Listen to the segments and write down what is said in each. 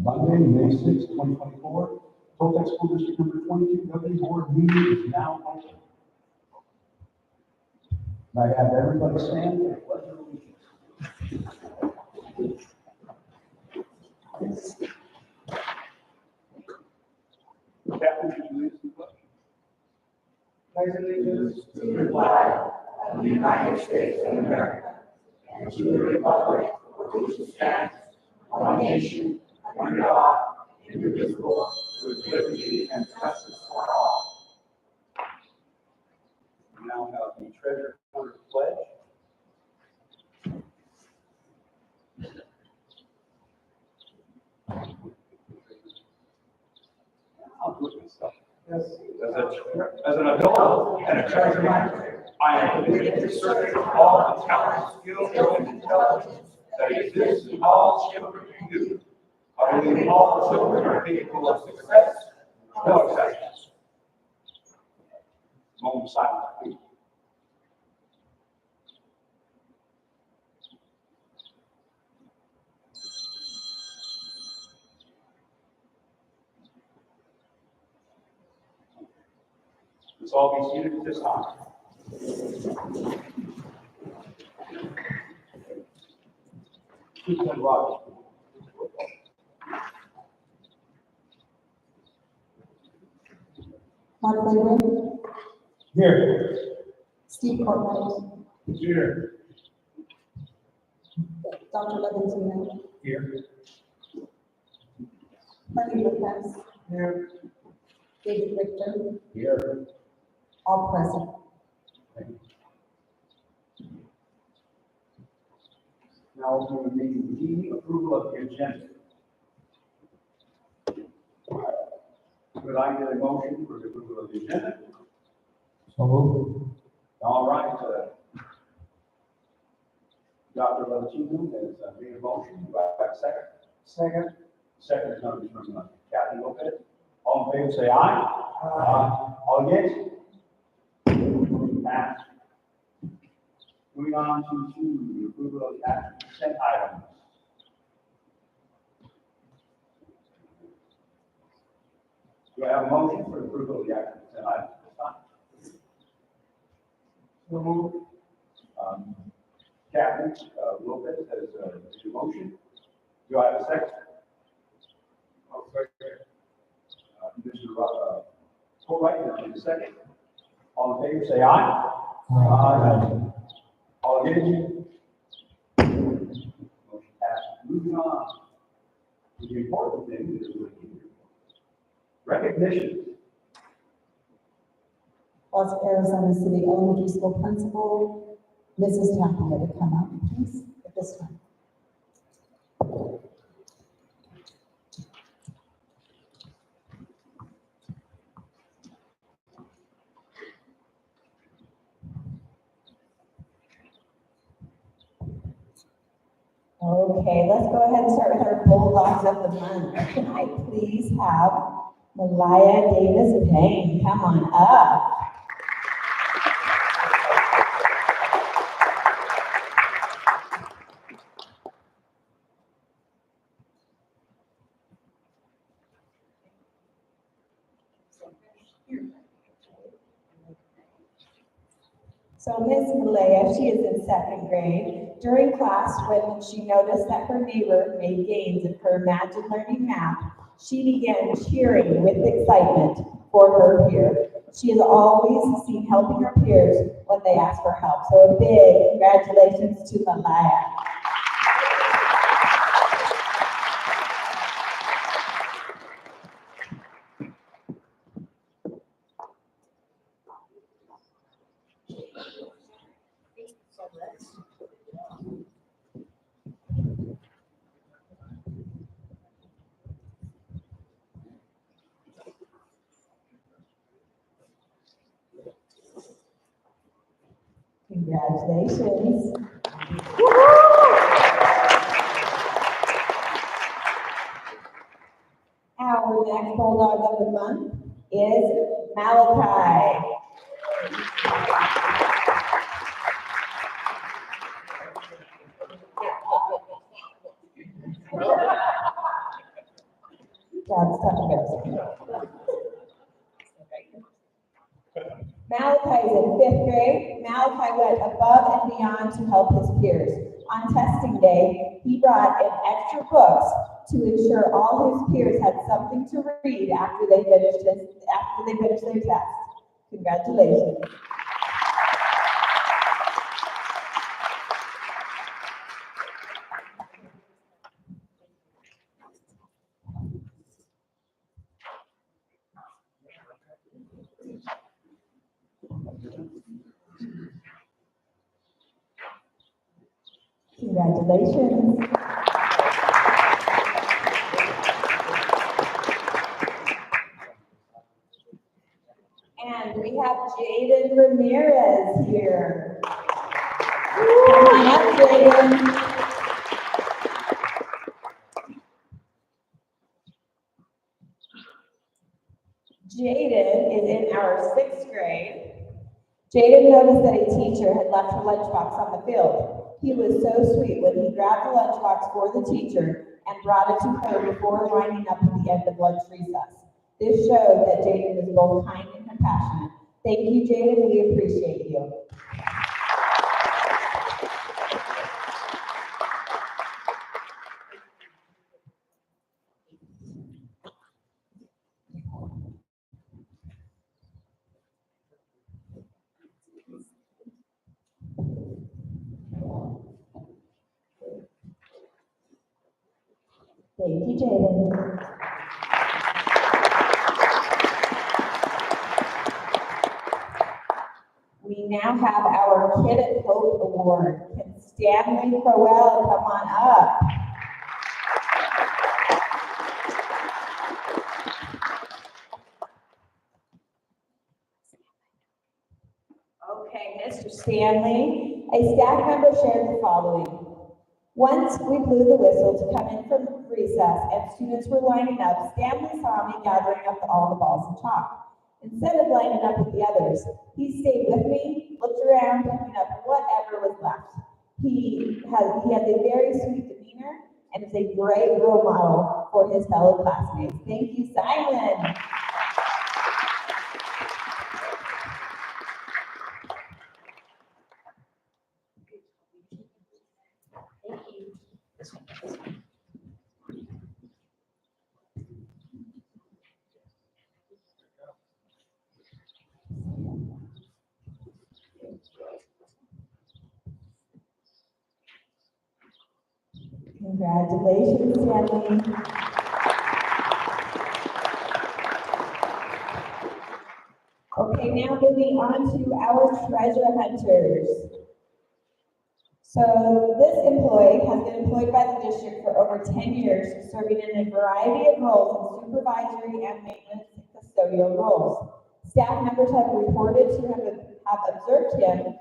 Monday, May 6, 2024. Toltec School District number 22 governing board meeting is now open. May I have everybody stand for the pledge of allegiance? Captain, would you lead us in the pledge? Pledge allegiance to the flag of the United States of America and to the republic for which it stands, one nation, under God, indivisible, with liberty and justice for all. We now have the treasurer under pledge. I'll do it myself. Yes. As an adult and a treasurer, I am committed to serving all the talents, skills, and intelligence that exists in all children and youth. I believe all children are capable of success, no exceptions. Moment of silence, please. Let's all be seated at this time. Superintendent Rogers. Mark Lehman, Here. Steve Courtwright, Here. Dr. Leventino, Here. Bernie Lopez, Here. David Richter, Here. all present. Now, we would need the approval of the agenda. Could I get a motion for the approval of the agenda? So moved. All right, Dr. Leventino has made a motion. Do I have a second? Second. Second is coming from Kathy Lopez. All in favor, say aye. Aye. All against? Passed. Moving on to the approval of the action consent items. Do I have a motion for the approval of the action consent items? So moved. Kathy Lopez has made a motion. Do I have a second? I'll second. Mr. Fulbright has a second. All in favor, say aye. Aye. All against? Motion passed. Moving on to the important thing that we're here. Recognition. Los Arizona City Elementary School Principal, Mrs. Tapia, to come up, please, at this time. Okay, let's go ahead and start with our Bulldogs of the Month. Can I please have Malaya Davis Payne come on up? So Miss Malaya, she is in second grade. During class, when she noticed that her neighbor made gains in her Imagine Learning math, she began cheering with excitement for her peer. She has always seen helping her peers when they ask for help. So a big congratulations to Malaya. Congratulations. Our next Bulldog of the Month is Malachi. Dad's tough to go. Malachi is in fifth grade. Malachi went above and beyond to help his peers. On testing day, he brought in extra books to ensure all his peers had something to read after they finished their test. Congratulations. Congratulations. And we have Jaden Ramirez here. Come on up, Jaden. Jaden is in our sixth grade. Jaden noticed that a teacher had left her lunchbox on the field. He was so sweet when he grabbed the lunchbox for the teacher and brought it to her before lining up at the end of lunch recess. This showed that Jaden is both kind and compassionate. Thank you, Jaden. We appreciate you. Thank you, Jaden. We now have our Kid at Hope Award. Can Stanley Crowell come on up? Okay, Mr. Stanley, a staff member shared the following. Once we blew the whistle to come in from recess and students were lining up, Stanley saw me gathering up all the balls and chalk. Instead of lining up with the others, he stayed with me, looked around, picking up whatever was left. He has a very sweet demeanor and is a great role model for his fellow classmates. Thank you, Simon. Congratulations, Stanley. Okay, now moving on to our treasure hunters. So this employee has been employed by the district for over 10 years, serving in a variety of roles in supervisory and maintenance and custodial roles. Staff members have reported to have observed him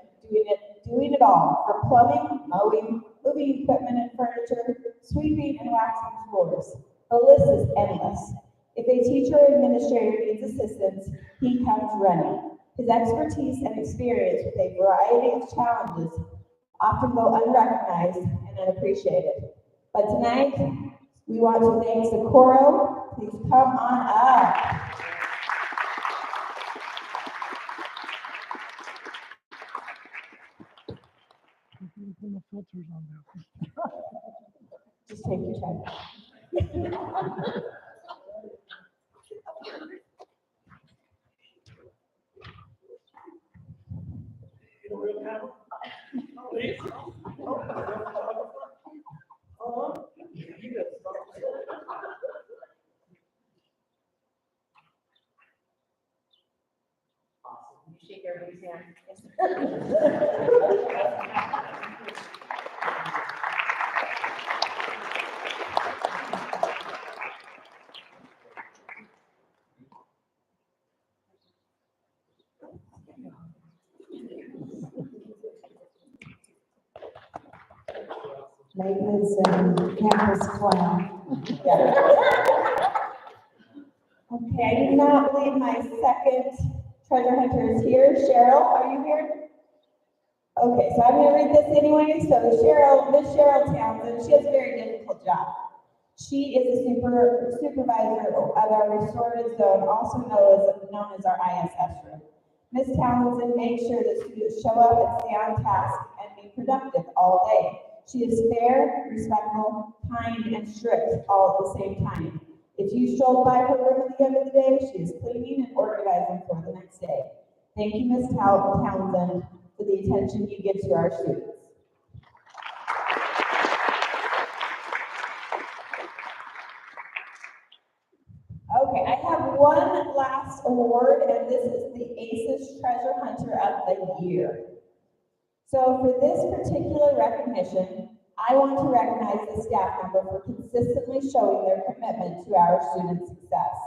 doing it all, from plumbing, mowing, moving equipment and furniture, sweeping and waxing floors. The list is endless. If a teacher or administrator needs assistance, he comes running. His expertise and experience with a variety of challenges often go unrecognized and unappreciated. But tonight, we want to thank Socorro. Please come on up. Put the filters on there. Just take your time. You shake everybody's hand. Maintenance and campus plan. Okay, I do not believe my second treasure hunter is here. Cheryl, are you here? Okay, so I'm gonna read this anyway. So Miss Cheryl Townsend, she has a very difficult job. She is a supervisor of our restorative zone, also known as our ISS room. Ms. Townsend makes sure that students show up and stay on task and be productive all day. She is fair, respectful, kind, and strict all at the same time. If you stroll by her room at the end of the day, she is cleaning and organizing for the next day. Thank you, Ms. Townsend, for the attention you give to our students. Okay, I have one last award, and this is the ACES Treasure Hunter of the Year. So for this particular recognition, I want to recognize the staff member for consistently showing their commitment to our students' success.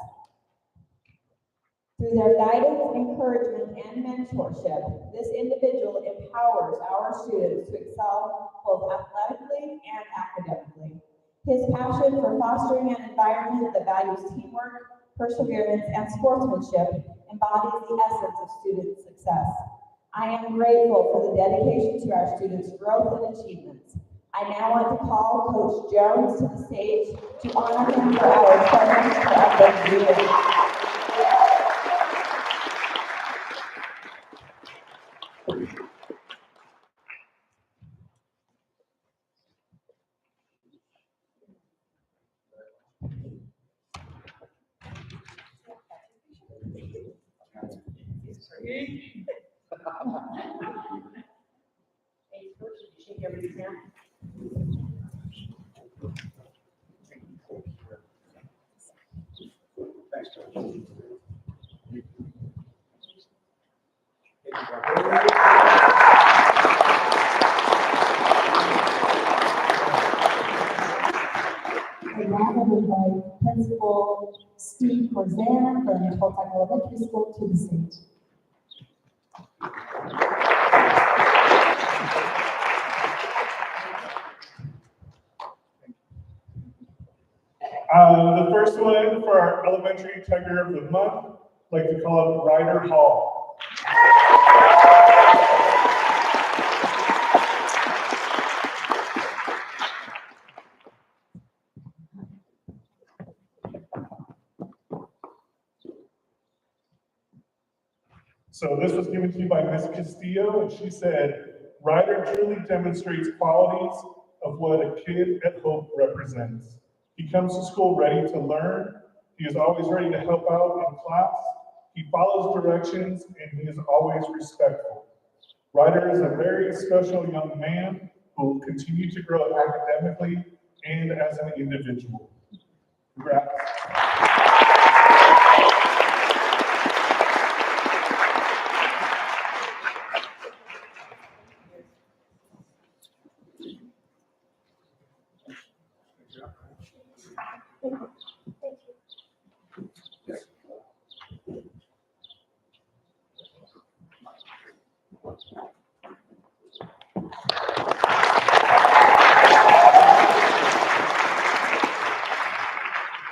Through their guidance, encouragement, and mentorship, this individual empowers our students to excel both athletically and academically. His passion for fostering an environment that values teamwork, perseverance, and sportsmanship embodies the essence of student success. I am grateful for the dedication to our students' growth and achievements. I now want to call Coach Jones to the stage to honor him for our Treasure of the Year. Hey, first, you shake everybody's hand. now I would invite Principal Steve Hosanna from Toltec Elementary School to the stage. The first one for our elementary Tiger of the Month, I'd like to call up Ryder Hall. So this was given to you by Miss Castillo, and she said, Ryder truly demonstrates qualities of what a kid at Hope represents. He comes to school ready to learn. He is always ready to help out in class. He follows directions, and he is always respectful. Ryder is a very special young man who will continue to grow academically and as an individual. Congrats.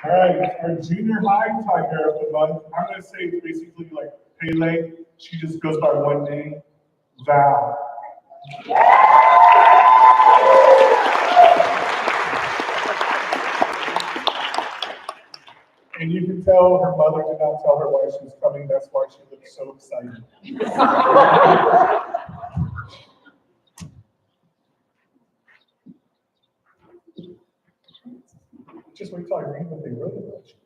All right, our junior high Tiger of the Month, I'm gonna say it's basically like Pele. She just goes by one name, Val. And you can tell her mother did not tell her why she was coming. That's why she looks so excited. Just wait till I read what they wrote about you.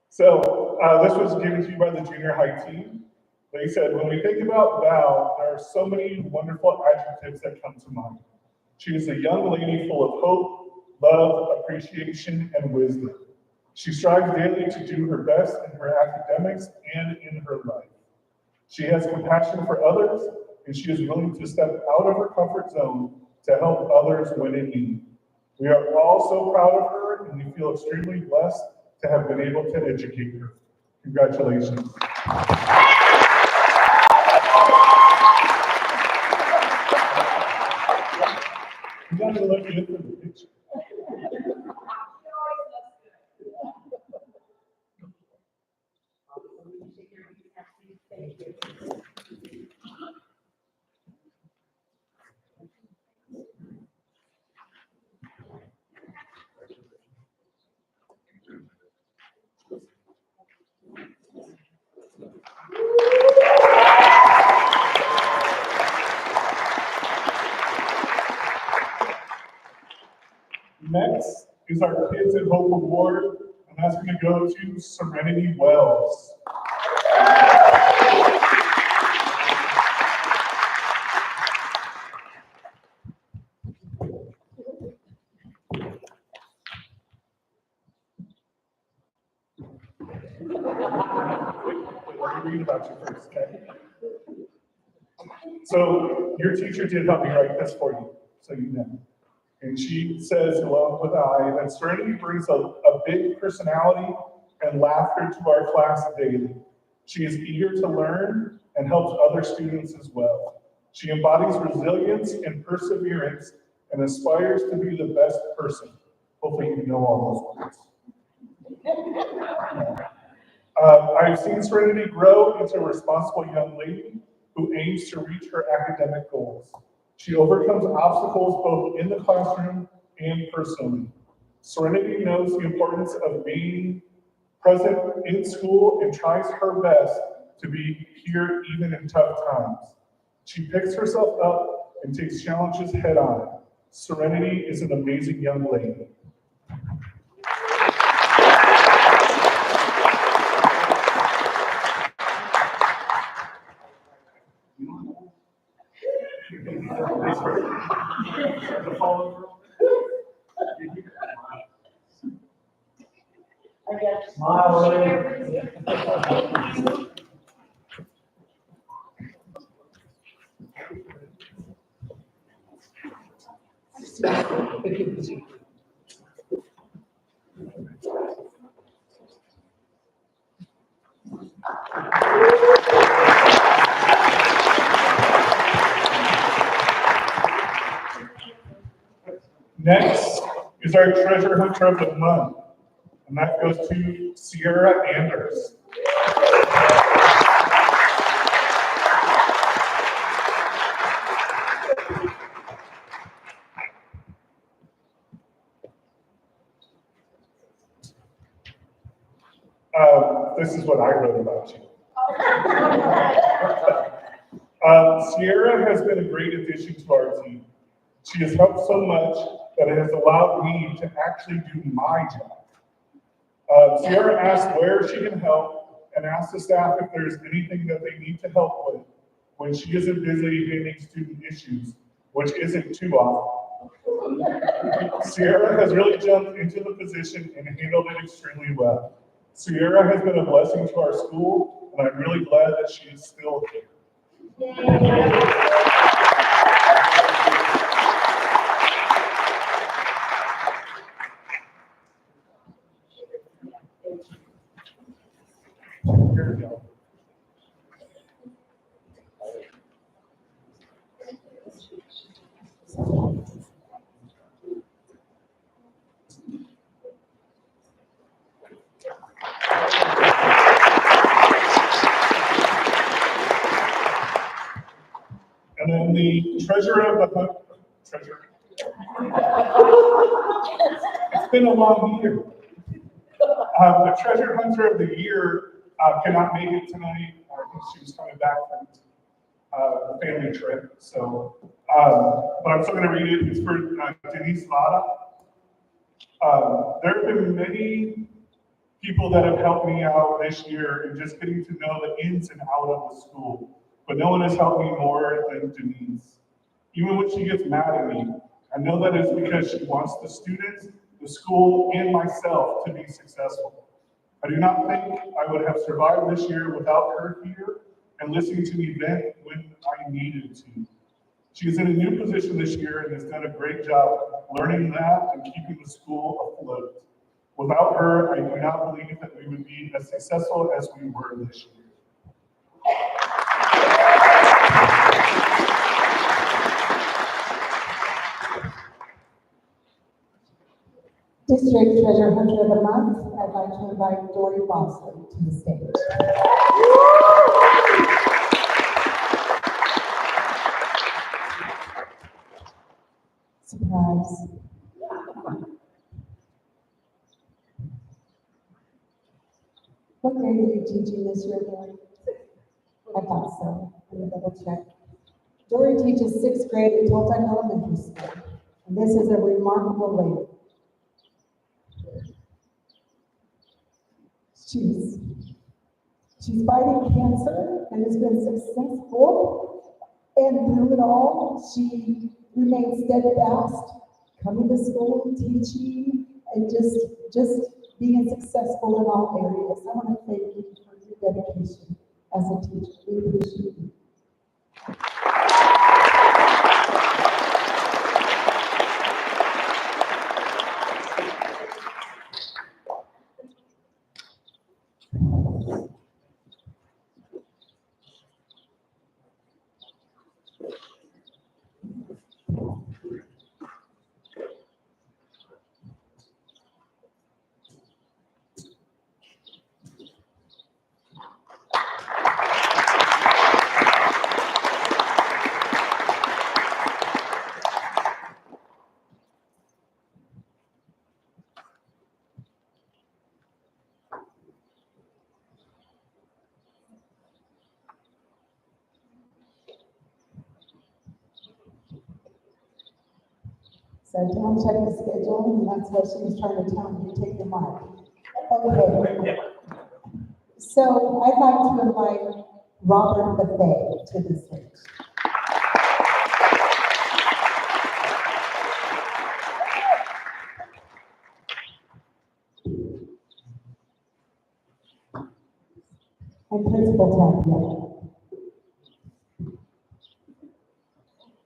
So this was given to you by the junior high team. They said, when we think about Val, there are so many wonderful adjectives that come to mind. She is a young lady full of hope, love, appreciation, and wisdom. She strives daily to do her best in her academics and in her life. She has compassion for others, and she is willing to step out of her comfort zone to help others when in need. We are all so proud of her, and we feel extremely blessed to have been able to educate her. Congratulations. You gotta look good for the picture. Thank you. Next is our Kids at Hope Award, and that's going to go to Serenity Wells. Let me read about you first, okay? So your teacher did help me write this for you, so you know. And she says, along with I, that Serenity brings a big personality and laughter to our class daily. She is eager to learn and helps other students as well. She embodies resilience and perseverance and aspires to be the best person. Hopefully you know all those words. I've seen Serenity grow into a responsible young lady who aims to reach her academic goals. She overcomes obstacles both in the classroom and personally. Serenity knows the importance of being present in school and tries her best to be here even in tough times. She picks herself up and takes challenges head on. Serenity is an amazing young lady. Next is our treasure hunter of the month, and that goes to Sierra Anders. This is what I wrote about you. Sierra has been a great addition to our team. She has helped so much that it has allowed me to actually do my job. Sierra asked where she can help and asked the staff if there's anything that they need to help with when she isn't busy handling student issues, which isn't too often. Sierra has really jumped into the position and handled it extremely well. Sierra has been a blessing to our school, and I'm really glad that she is still here. Here we go. And then the treasure of the hunt, treasure. It's been a long year. The treasure hunter of the year cannot make it tonight. I think she was coming back from a family trip. So, but I'm still going to read it. It's for Denise Vada. There have been many people that have helped me out this year in just getting to know the ins and outs of the school. But no one has helped me more than Denise. Even when she gets mad at me, I know that it's because she wants the students, the school, and myself to be successful. I do not think I would have survived this year without her here and listening to me vent when I needed to. She is in a new position this year and has done a great job learning that and keeping the school afloat. Without her, I do not believe that we would be as successful as we were this year. District Treasure Hunter of the Month, I'd like to invite Dory Bosley to the stage. Surprise. What grade are you teaching this year, Dory? I thought so. Let me double check. Dory teaches 6th grade at Toltec Elementary School, and this is a remarkable lady. She's fighting cancer and has been successful, and through it all, she remains steadfast, coming to school, teaching, and just being successful in all areas. I want to thank you for your dedication as a teacher. We appreciate you. So don't check the schedule, and that's what she was trying to tell me, to take the mic. Okay. So I'd like to invite Robert Buffet to the stage. And Principal Tapia.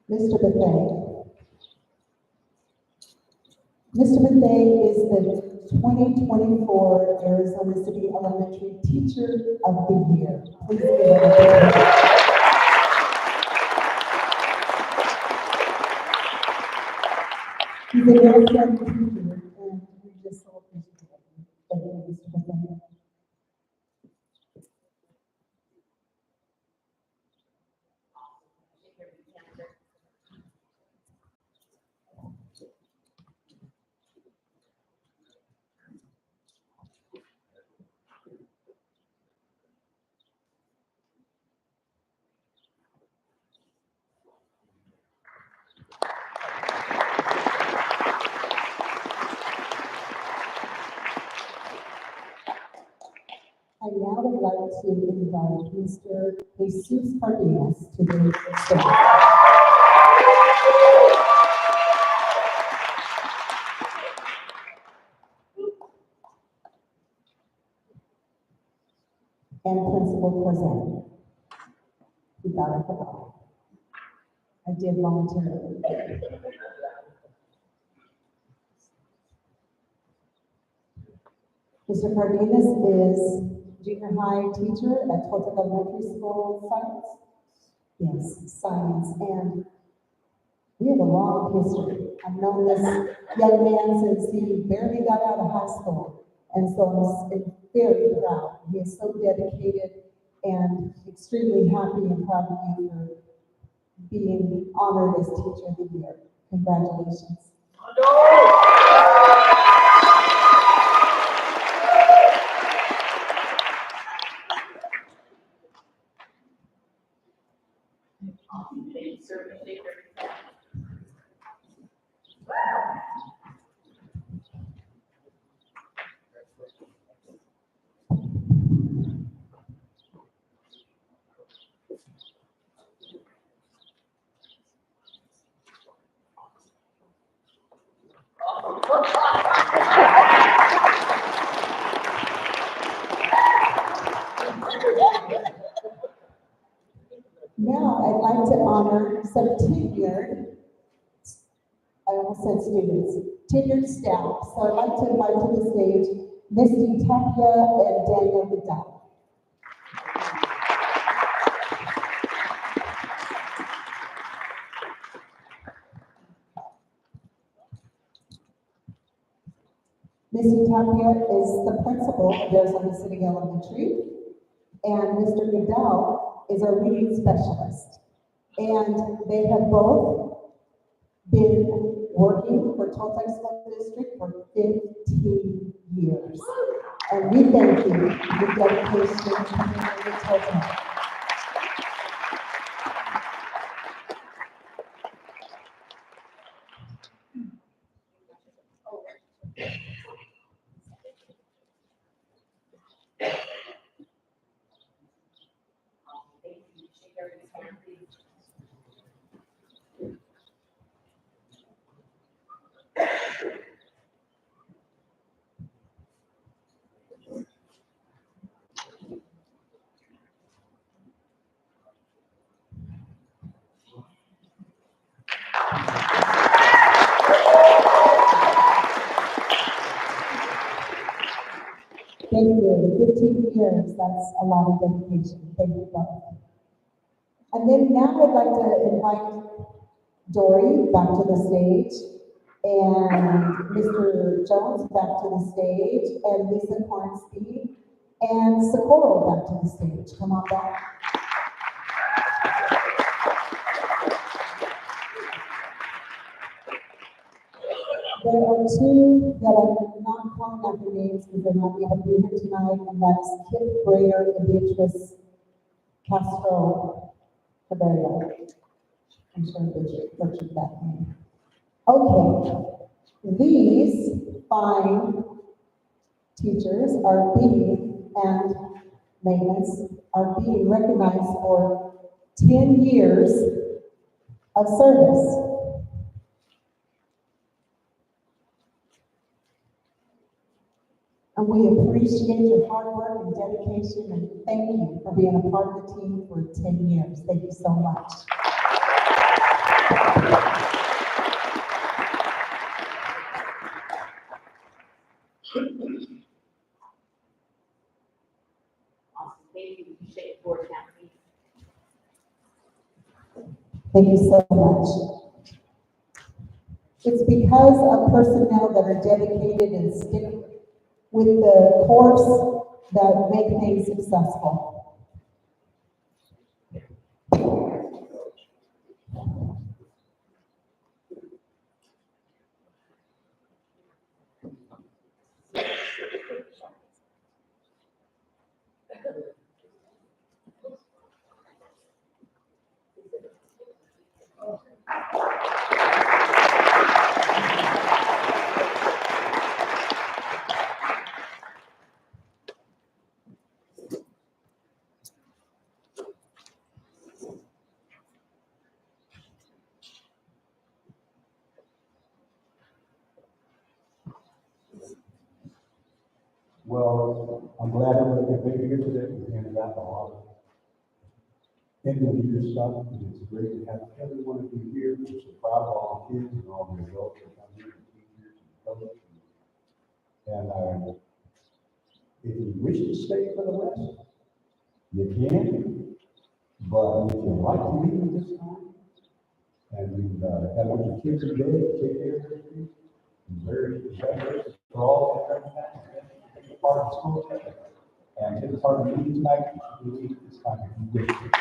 Mr. Buffet. Mr. Buffet is the 2024 Arizona City Elementary Teacher of the Year. Please give it a big round. He's a very friendly teacher, and we just so appreciate him. Thank you, Mr. President. I now would like to invite Mr. Jesus Cardenas to the stage. And Principal Corzine. You got it, forgot. I did voluntarily. Mr. Cardenas is junior high teacher at Toltec Elementary School Science. Yes, science, and we have a long history. I've known this young man since he barely got out of high school, and so I'm very proud. He is so dedicated and extremely happy and proud of you for being honored as Teacher of the Year. Congratulations. Thank you, sir. Thank you. Now, I'd like to honor some tenured, I almost said students, tenured staff. So I'd like to invite to the stage Misty Tapia and Daniel Vidal. Missy Tapia is the principal of Arizona City Elementary, and Mr. Goodell is our reading specialist. And they have both been working for Toltec School District for 15 years. And we thank you for the dedication to community Toltec. Thank you. 15 years, that's a lot of dedication. Thank you both. And then now I'd like to invite Dory back to the stage, and Mr. Jones back to the stage, and Lisa Hornsby, and Socorro back to the stage. Come on back. There are two that I'm not calling out their names because they're not able to be here tonight, and that's Kip Brayer and Beatrice Castro Cabrera. I'm sure I butchered that name. Okay, these fine teachers are being, and maintenance, are being recognized for 10 years of service. And we appreciate your hard work and dedication, and thank you for being a part of the team for 10 years. Thank you so much. Awesome. Thank you. You shake the board down, please. Thank you so much. It's because of personnel that are dedicated and stick with the course that make things successful. Well, I'm glad everybody could be here today. We handed out a lot of end of the year stuff, and it's great to have every one of you here. We're so proud of all the kids and all the adults that come here, and teachers and coaches. And if you wish to stay for the rest, you can. But if you'd like to leave at this time, and we've had a bunch of kids today to take care of everything, very congratulations for all that are part of the school today. And take part of the meeting tonight, it's time to be good.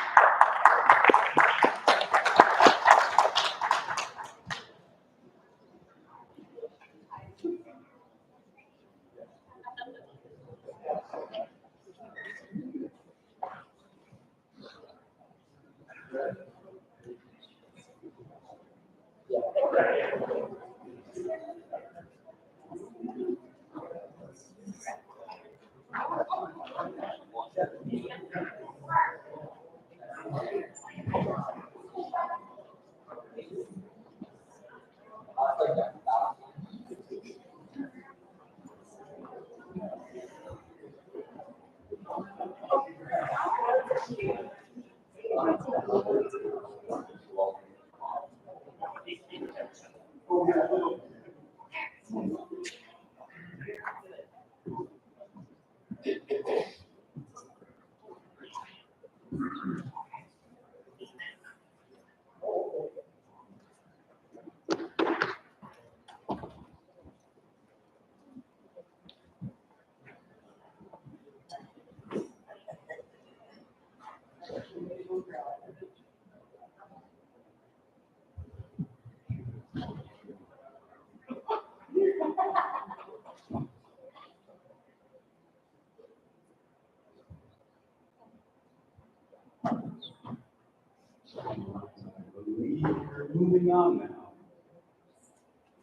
We're moving on now.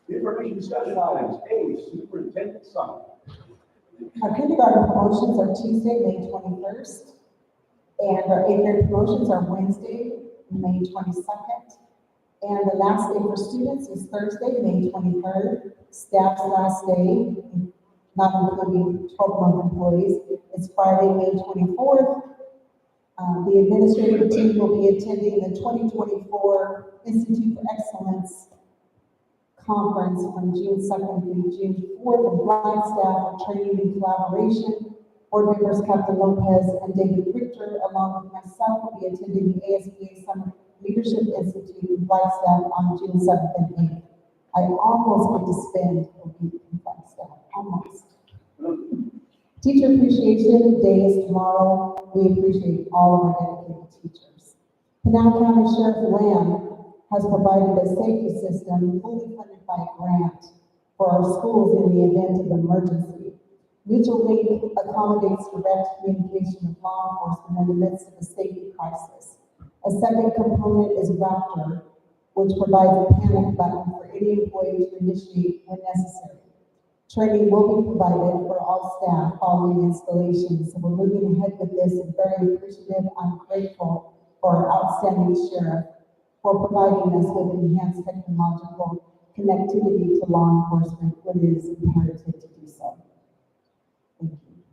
Information discussion items, A, superintendent summary. Our kindergarten promotions are Tuesday, May 21st, and our 8th grade promotions are Wednesday, May 22nd. And the last day for students is Thursday, May 23rd. Staff's last day, not including 12-month employees, is Friday, May 24th. The administrative team will be attending the 2024 Institute for Excellence Conference from June 2nd through June 4th. And blind staff are training and collaboration. Board members Captain Lopez and David Richter, along with myself, will be attending the ASBA Summer Leadership Institute and blind staff on June 7th and 8th. I almost get to spend a week in blind staff, almost. Teacher Appreciation Day is tomorrow. We appreciate all of our dedicated teachers. Pinal County Sheriff Lamb has provided a safety system fully funded by a grant for our schools in the event of emergency. Mutual aid accommodates direct communication with law enforcement in the midst of a safety crisis. A second component is Raptor, which provides a panic button for any employee to initiate when necessary. Training will be provided for all staff following installation, so we're moving ahead with this and very appreciative. I'm grateful for our outstanding sheriff for providing us with enhanced technological connectivity to law enforcement when it is imperative to do so. Thank you.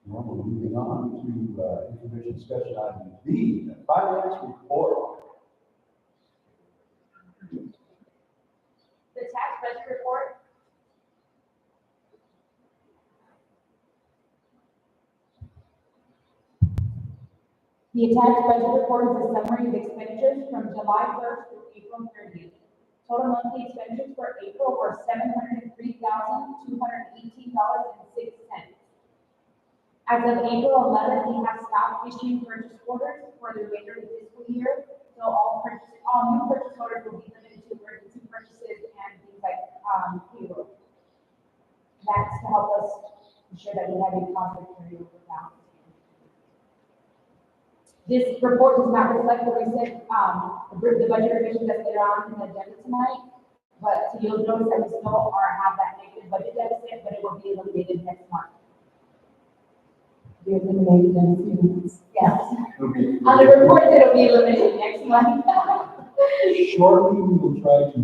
Now we're moving on to information discussion item B, the finance report. The tax budget report. The attached budget report is a summary of expenditures from July 1st through April 30th. Total monthly expenditures for April were $703,218.06. As of April 11th, we have stopped issuing purchase orders for the remainder of the fiscal year. So all new purchase orders will be limited to emergency purchases and things like payroll. That's to help us ensure that we have a positive carryover balance. This report does not reflect the recent, the budget revision that's later on in the agenda tonight, but you'll notice that we still have that negative budget deficit, but it will be eliminated next month. Be eliminated in a few minutes. Yes. On the report, it'll be eliminated next month. Shortly, we will try to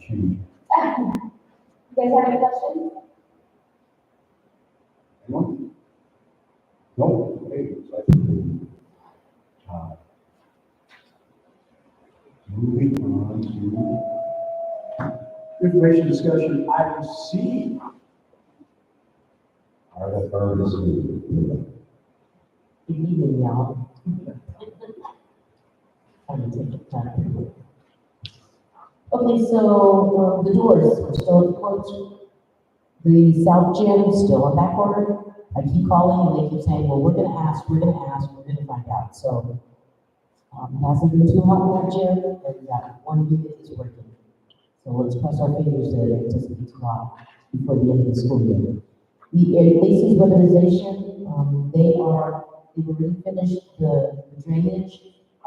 change. You guys have any questions? Anyone? No? Okay, looks like moving on to information discussion, item C. Article third is. Good evening, y'all. Okay, so the doors are still closed. The South Gym is still on back order. I keep calling and they keep saying, well, we're gonna ask, we're gonna find out. So, it hasn't been too hot in that gym, and that one unit is working. So let's cross our fingers that it doesn't get too hot before the end of the school year. The Aces weatherization, they already finished the drainage,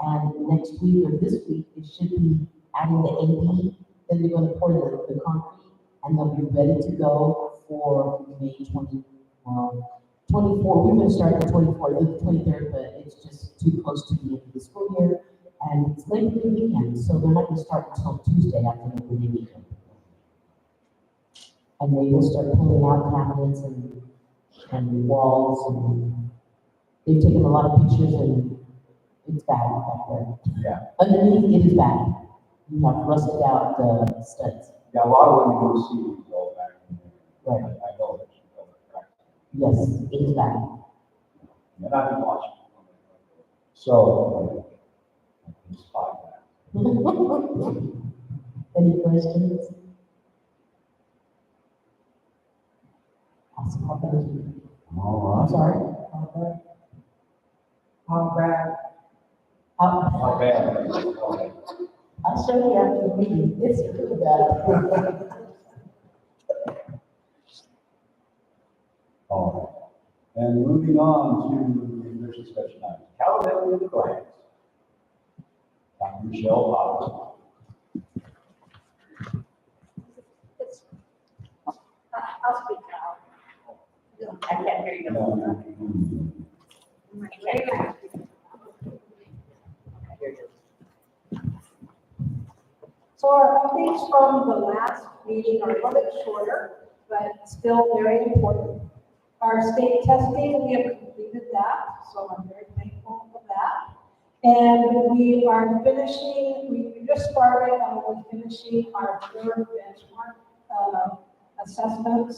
and next week or this week, they should be adding the AP, then they're gonna pour the concrete, and they'll be ready to go for May 24. We're gonna start the 24th, the 23rd, but it's just too close to the end of the school year, and it's Labor Day weekend, so they're not gonna start until Tuesday after Labor Day weekend. And they will start pulling out cabinets and walls, and they've taken a lot of pictures, and it's bad back there. Yeah. Underneath, it is bad. You have rusted out the studs. Yeah, a lot of them you will see go back. Right. I know that you know that. Yes, it is bad. And I've been watching. So, I can spot that. Any questions? Awesome, thank you. All I'm right. sorry. How bad? Not bad. Okay. I'll show you after the meeting. It's really bad. All right. And moving on to the information discussion items. Calendar of the grants. Dr. Michelle Potter. I'll speak now. I can't hear you. So our updates from the last meeting are a little bit shorter, but still very important. Our state testing, we have completed that, so I'm very thankful for that. And we are finishing, we just started on finishing our third benchmark assessments.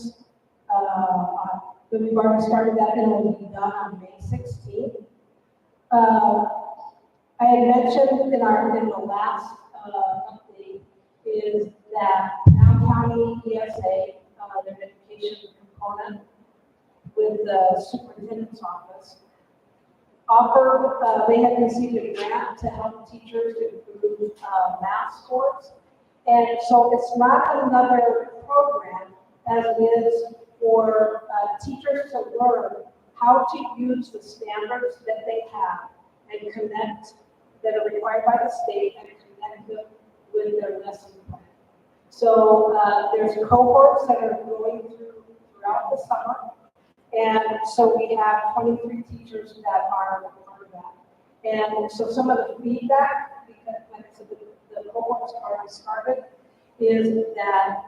We've already started that, and it will be done on May 16th. I had mentioned in the last update is that now County ESA, their education component with the superintendent's office, offered, they had received a grant to help teachers improve math scores. And so it's not another program as it is for teachers to learn how to use the standards that they have and connect, that are required by the state, and connect them with their lesson plan. So there's cohorts that are going throughout the summer. And so we have 23 teachers that are part of that. And so some of the feedback, because like I said, the cohorts already started, is that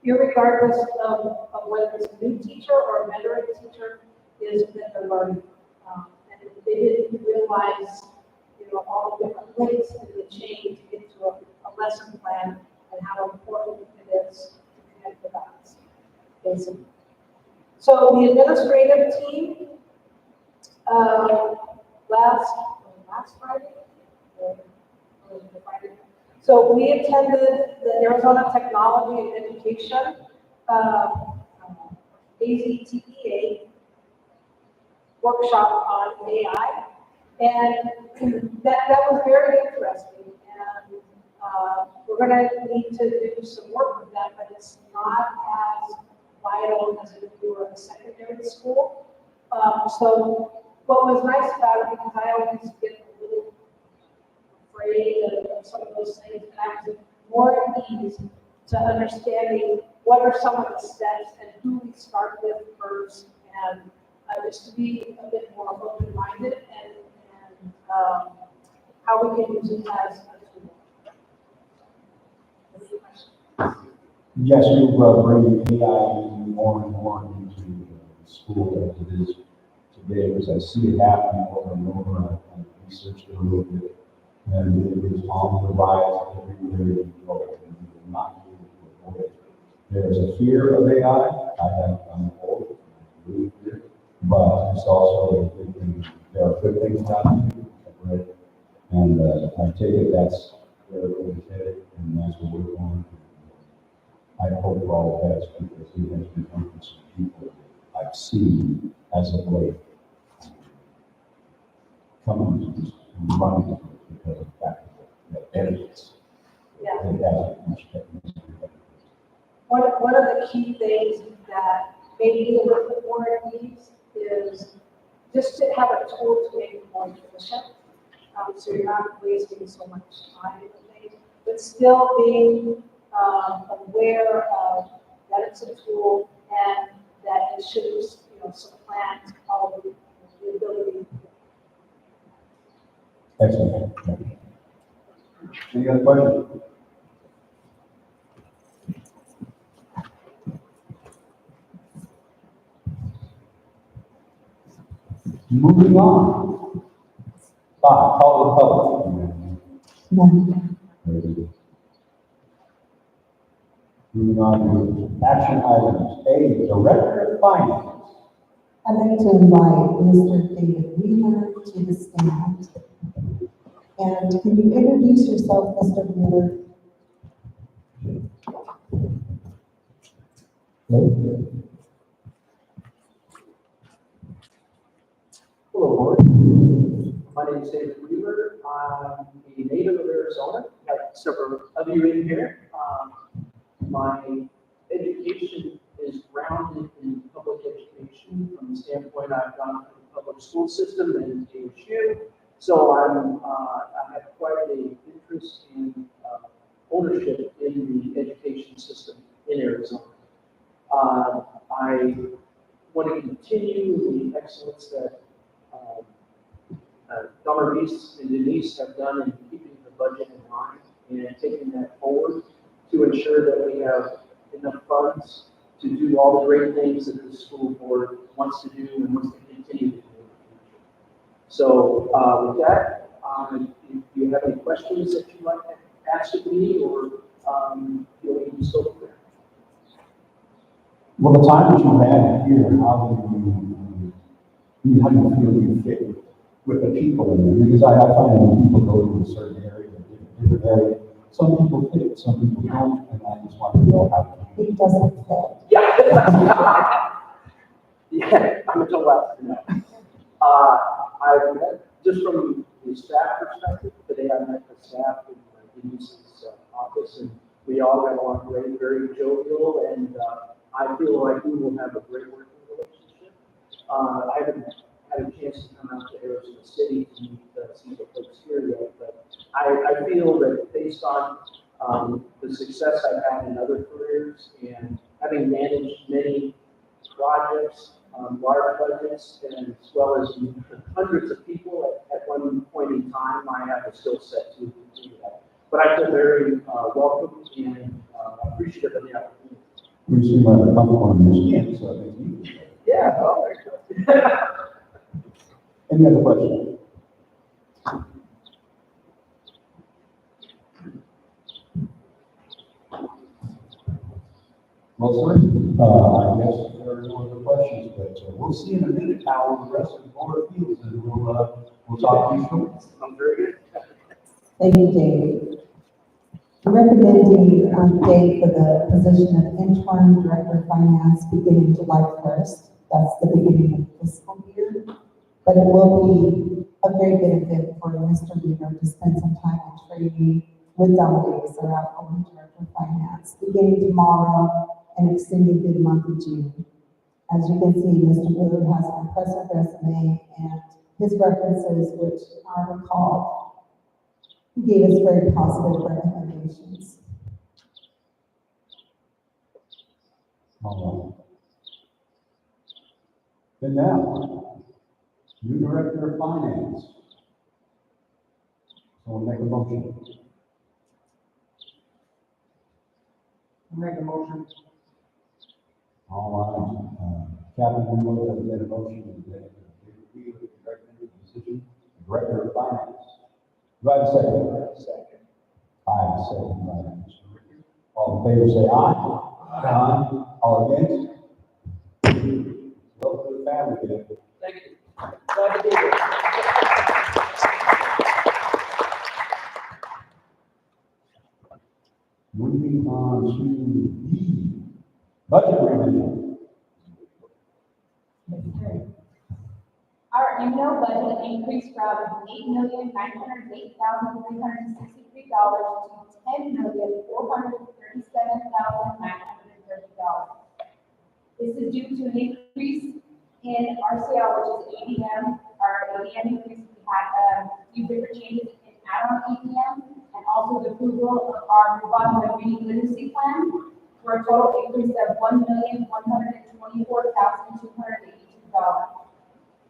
irregardless of whether it's a new teacher or a veteran teacher, is that they're learning. And they didn't realize, all the different links in the chain to get to a lesson plan and how important it is to connect the dots, basically. So the administrative team, last Friday. or the Friday. So we attended the Arizona Technology and Education, AZTEA workshop on AI. And that was very interesting. And we're gonna need to do some work with that, but it's not as vital as if you were in secondary school. So what was nice about it, because I always get a little afraid of some of those things, and I was more at ease to understanding what are some of the steps and who we start with first, and just to be a bit more open-minded and how we can use it as a tool. Any questions? Yes, we will bring AI more and more into the school as it is today, because I see it happening over and over. I've researched it a little bit, and it is on the rise everywhere you go, and you will not be able to avoid it. There's a fear of AI. I'm old, I'm really fear, but it's also a good thing. There are good things about it, right? And I take it that's where it is headed, and that's what we're going to. I hope for all the best, because he has become some people I've seen as of late coming to this and running to it because of the fact that benefits. Yeah. It has much technology. One of the key things that maybe a little bit more needs is just to have a tool to make it more efficient. So you're not wasting so much time with things, but still being aware of that it's a tool and that it should, supplant all the ability. Excellent. Any other questions? Moving on. Five, call the public. None. Very good. Moving on to action items. A, Director of Finance. I'd like to invite Mr. David Wheeler to the stand. And can you introduce yourself, Mr. Wheeler? Hello. Hello, board. My name is David Weaver. I'm a native of Arizona, like several of you in here. My education is grounded in public education from the standpoint I've gone through the public school system and ASU. So I have quite an interest in ownership in the education system in Arizona. I want to continue the excellence that Dr. Reese and Denise have done in keeping the budget in line and taking that forward to ensure that we have enough funds to do all the great things that the school board wants to do and wants to continue to do in the future. So with that, if you have any questions that you'd like to ask of me or feel like you still there. Well, the time that you had here, how do you feel you fit with the people in there? Because I find that when people go to a certain area, a different area, some people fit, some people don't, and I just want to know how He doesn't fit. Yeah. Yeah, I'm a left. No. I've met, just from the staff perspective, today I met the staff in Denise's office, and we all got along great, very jovial, and I feel like we will have a great working relationship. I haven't had a chance to come out to Arizona City to meet some of the folks here yet, but I feel that based on the success I've had in other careers and having managed many projects, large budgets, and as well as hundreds of people at one point in time, I have a skill set to do that. But I feel very welcome and appreciative of the opportunity. We seem like a comfortable in your skin, so I think you. Yeah, oh, there you go. Any other questions? Well, sir, I guess there are no other questions, but we'll see in a minute how the rest of the board feels, and we'll talk to you soon. Thank you, Dave. I'm recommending Dave for the position of interim director of finance beginning July 1st. That's the beginning of the fiscal year. But it will be a great benefit for Mr. Weaver to spend some time in training with Donna Davis, our outgoing director of finance, beginning tomorrow and extending through the month of June. As you can see, Mr. Weaver has an impressive resume, and his references, which I recall, he gave us very positive recommendations. All right. Then now, new director of finance. Someone make a motion. Make a motion. All right, Captain, we will get a motion that we recommend the decision, director of finance. Do I have a second? Second. I have a second, by Mr. Ricker. All in favor, say aye. Aye. All against? Welcome to the family, David. Thank you. Glad to be here. Moving on to the budget revision. Our annual budget increased from $8,908,363 to $10,437,930. This is due to an increase in RCL, which is ADM. Our ADM increase, we had a few different changes in add-on ADM, and also the approval of our move-on reading literacy plan for a total increase of $1,124,282.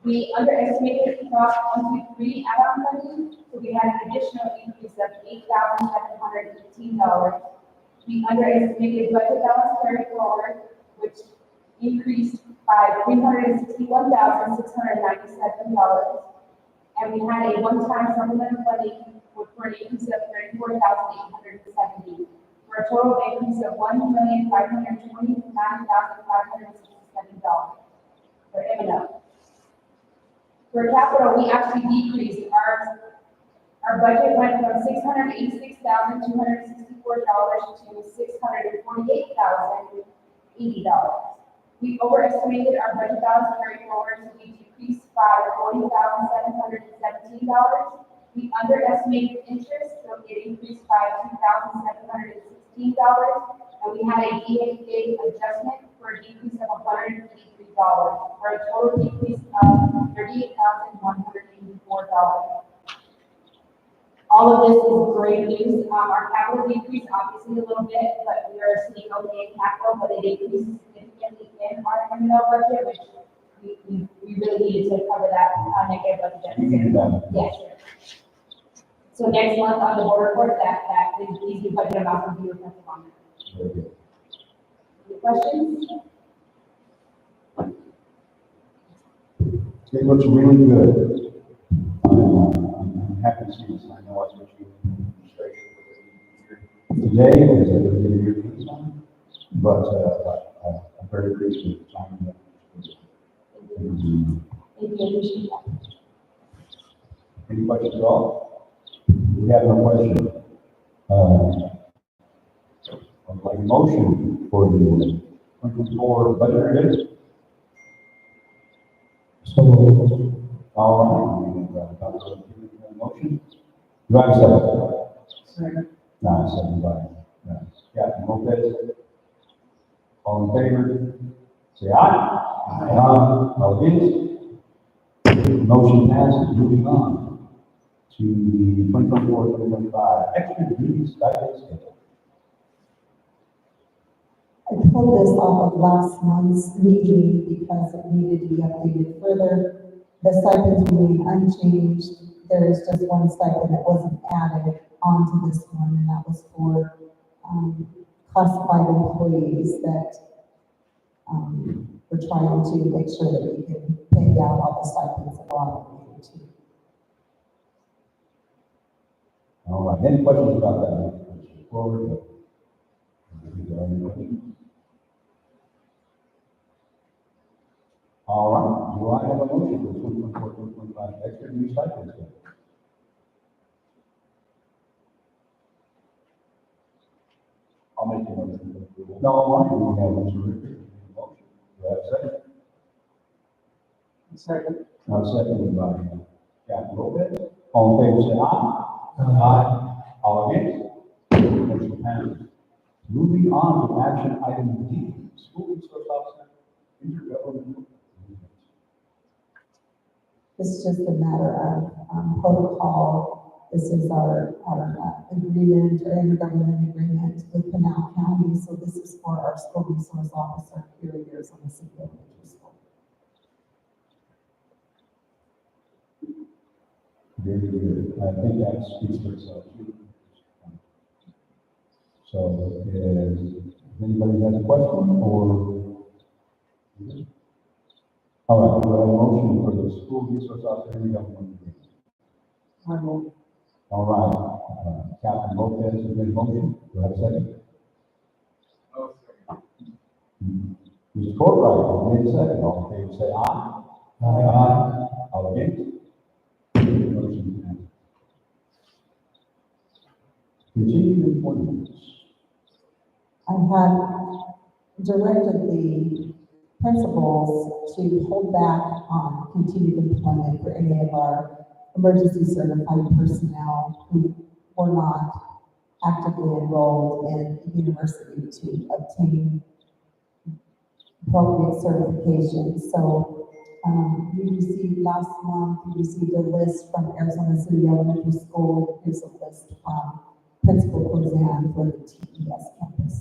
We underestimated across 1, 2, 3 add-on funding, so we had an additional increase of $8,718. We underestimated budget balance carry forward, which increased by $361,697. And we had a one-time supplemental funding for an increase of $34,870, for a total increase of $1,529,567 for M&O. For capital, we actually decreased our budget went from $686,264 to $648,080. We overestimated our budget balance carry forward, so we decreased by $40,717. We underestimated interest, so it increased by $2,716. And we had a DAA adjustment for a decrease of $183, for a total decrease of $38,184. All of this is great news. Our capital decreased obviously a little bit, but we are seeing okay in capital, but it increased significantly in our M&L budget, which we really needed to cover that negative budget deficit. Yes. So next month on the board report, these new budget amounts will be reflected on that. Very good. Any questions? It looks really good. I'm happy to see this. I know I switched you in administration today, as I did your time, but I'm very grateful for signing up. Thank you, appreciate that. Any questions at all? We have no question. I'd like a motion for the 2024 budget revision. So, all right, we have a motion. Do I have a second? Second. No, second by Captain Lopez. All in favor, say aye. Aye. All against? Motion passes. Moving on to the 2024-2025 extra duty stipend schedule. I pulled this off of last month's meeting because it needed to be updated further. The stipends remain unchanged. There is just one stipend that wasn't added onto this one, and that was for classified employees that we're trying to make sure that we can pay out all the stipends that are obligated to. All right, any questions about that? Forward. All right, do I have a motion for 2024-2025 extra duty stipend schedule? make a motion to approve. No, I want to have Mr. Ritter. Motion. Do I have a second? Second. Now seconded by Captain Lopez. All in favor, say aye. Aye. All against? Motion passes. Moving on to action item D, school resource officer, intergovernmental agreement. This is just a matter of protocol. This is our agreement, or intergovernmental agreement with Pinal County. So this is for our school resource officer here in Arizona City Elementary School. Very good. I think that speaks for itself. So, if anybody has a question or? All right, we have a motion for the school resource officer intergovernmental agreement. I will. All right, Captain Lopez has made a motion. Do I have a second? Mr. Courtwright has made a second. All in favor, say aye. Aye. All against? Motion passes. Continued appointments. I had directed the principals to hold back on continued employment for any of our emergency certified personnel who were not actively enrolled in the university to obtain appropriate certifications. So, we received last month, we received a list from Arizona City Elementary School. Here's a list from Principal Kozan for the TES campus.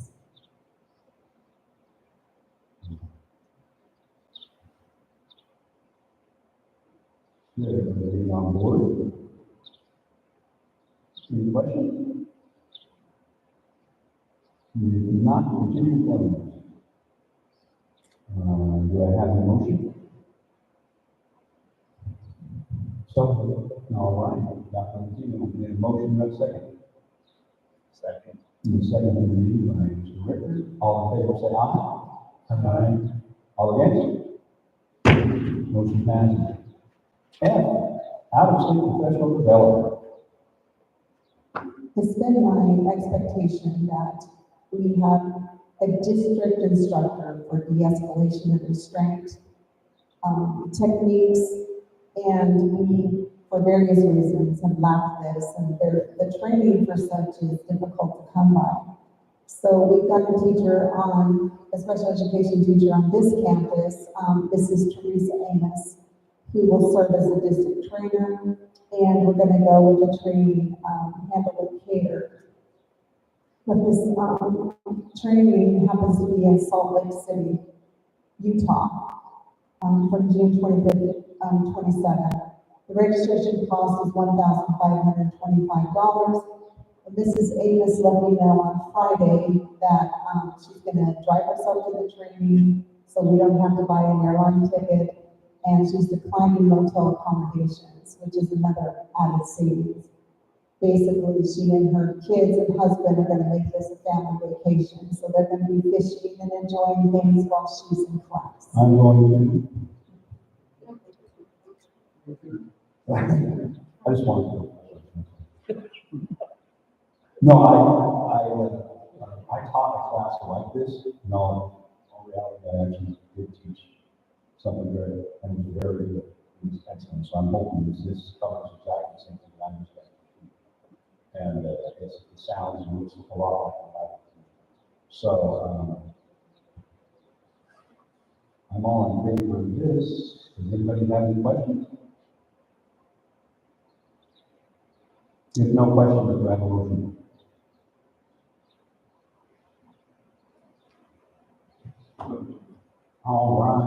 Everybody on board? Any questions? If not, continue employment. Do I have a motion? So, all right, Dr. Martino, we need a motion, do I have a second? Second. The second reading by Mr. Ritter. All in favor, say aye. Aye. All against? Motion passes. F, out-of-state professional development. It's been my expectation that we have a district instructor for de-escalation and restraint techniques, and we, for various reasons, have lacked this, and the training for such is difficult to come by. So we've got a teacher a special education teacher on this campus. This is Teresa Amos, who will serve as a district trainer, and we're going to go with the training, handle with care. But this training happens to be in Salt Lake City, Utah, from June 25th, 27th. The registration cost is $1,525. And Mrs. Amos let me know on Friday that she's going to drive herself to the training, so we don't have to buy an airline ticket. And she's declining motel accommodations, which is another added savings. Basically, she and her kids and husband are going to make this a family vacation. So they're going to be fishing and enjoying things while she's in class. I'm going to. I just wanted to. No, I taught a class like this. No, in reality, I actually did teach something very, and it was very good. It was excellent. So I'm hoping this covers exactly the same thing that I understand. And it sounds and looks a lot like that. So I'm all in favor of this. Does anybody have any questions? If no questions, do I have a motion? All right, I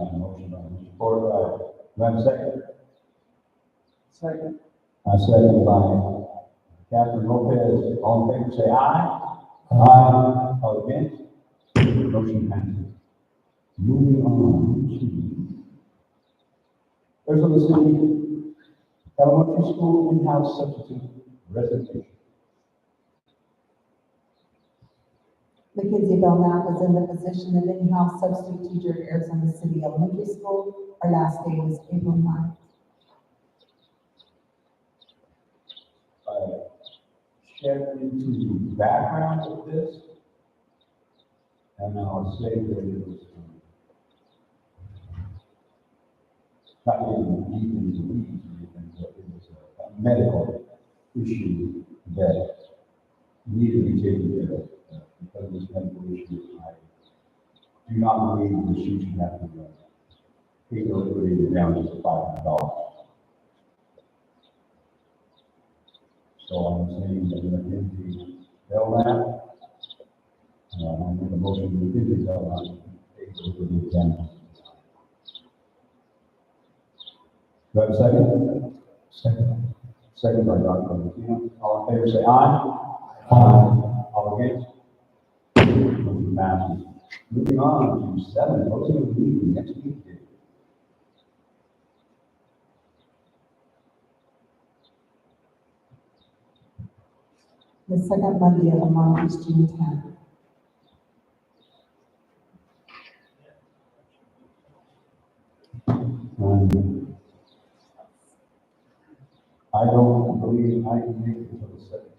have a motion by Mr. Porter. Do I have a second? Second. I second by Captain Lopez. All in favor, say aye. Aye. All against? Motion passes. Moving on to Arizona City Elementary School in-house substitute resignation. Mackenzie Belknap is in the position of in-house substitute teacher at Arizona City Elementary School. Our last day was April 9th. Check into the background of this. And I'll say that it was, not getting deep into the weeds or anything, but it was a medical issue that needed to be taken care of. Because of this medical issue, I do not believe that she should have to take the liquidated damages of $500. So I'm saying that we're going to tell that. I make a motion to give tell that, take the liquidated damages. Do I have a second? Second. Second by Dr. Martino. All in favor, say aye. Aye. All against? Motion passes. Moving on to 7, closing of the meeting next week. The second Monday of the month is June 10th. I don't believe I can make it until the 17th.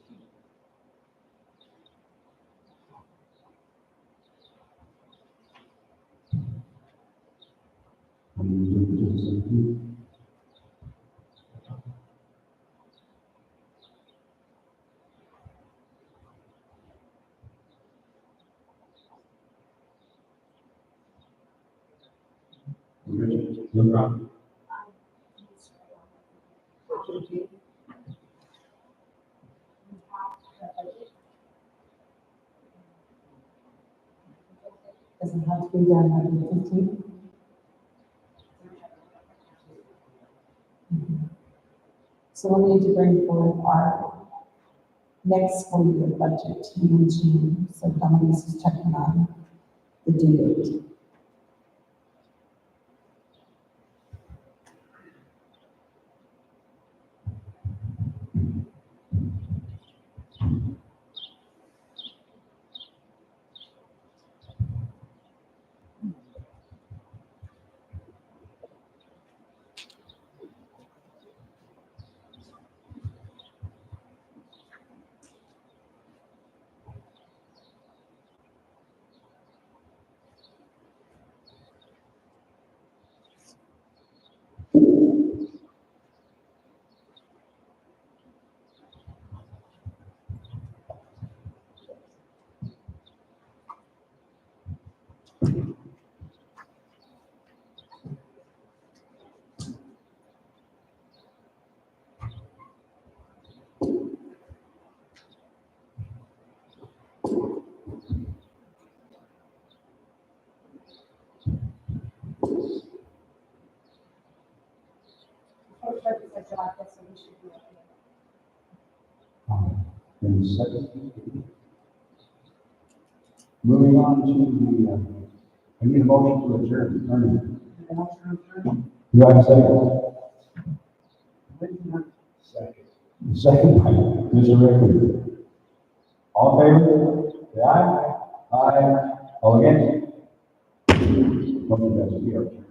Can you do it to the 17th? Richard, no problem. Does it have to be done by the 15th? So we'll need to bring forth our next school year budget in June, so Dominique is checking on the due date. In the second. Moving on to I need a motion to adjourn. Do I have a second? Second. Second by Mr. Rickman. All in favor? Say aye. Aye. All against? Motion passes.